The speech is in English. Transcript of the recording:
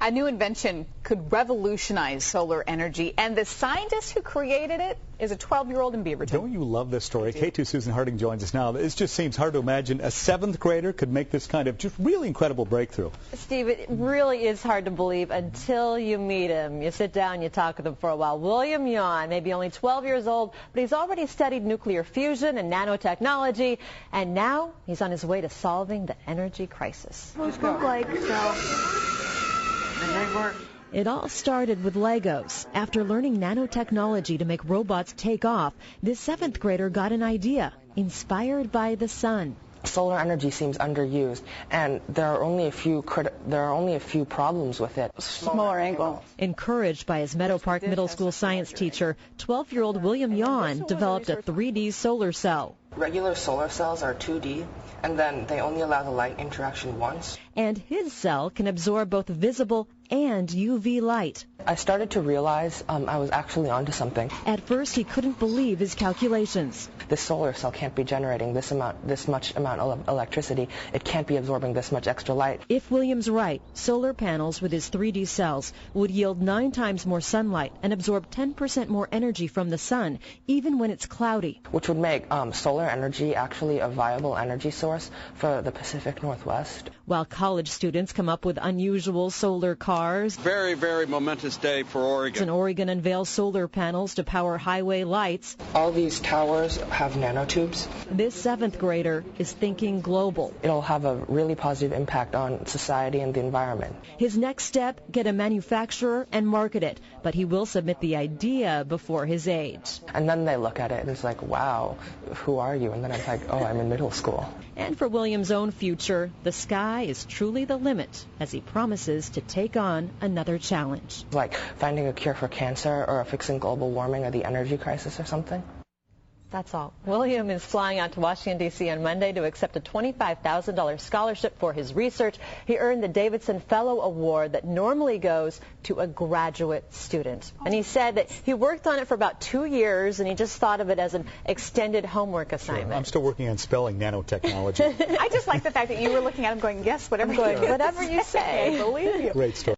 A new invention could revolutionize solar energy, and the scientist who created it is a 12-year-old in Beaverton. Don't you love this story? K2 Susan Harding joins us now. It just seems hard to imagine a 7th grader could make this kind of just really incredible breakthrough. Steve, it really is hard to believe until you meet him. You sit down, you talk with him for a while. William Yon, maybe only 12 years old, but he's already studied nuclear fusion and nanotechnology, and now he's on his way to solving the energy crisis. It all started with Legos. After learning nanotechnology to make robots take off, this 7th grader got an idea, inspired by the sun. Solar energy seems underused, and there are only a few problems with it. Smaller angle. Encouraged by his Meadow Park Middle School science teacher, 12-year-old William Yon developed a 3D solar cell. Regular solar cells are 2D, and then they only allow the light interaction once. And his cell can absorb both visible and UV light. I started to realize I was actually onto something. At first, he couldn't believe his calculations. This solar cell can't be generating this much amount of electricity. It can't be absorbing this much extra light. If William's right, solar panels with his 3D cells would yield 9 times more sunlight and absorb 10% more energy from the sun, even when it's cloudy. Which would make solar energy actually a viable energy source for the Pacific Northwest. While college students come up with unusual solar cars. Very, very momentous day for Oregon. Oregon unveils solar panels to power highway lights. All these towers have nanotubes. This 7th grader is thinking global. It'll have a really positive impact on society and the environment. His next step, get a manufacturer and market it, but he will submit the idea before his age. And then they look at it and it's like, wow, who are you? And then I'm like, oh, I'm in middle school. And for William's own future, the sky is truly the limit as he promises to take on another challenge. Like finding a cure for cancer or fixing global warming or the energy crisis or something. That's all. William is flying out to Washington, D.C. on Monday to accept a $25,000 scholarship for his research. He earned the Davidson Fellow Award that normally goes to a graduate student. And he said that he worked on it for about 2 years, and he just thought of it as an extended homework assignment. Sure. I'm still working on spelling nanotechnology. I just like the fact that you were looking at him going, yes, whatever you say. Whatever you say. I believe you. Great story.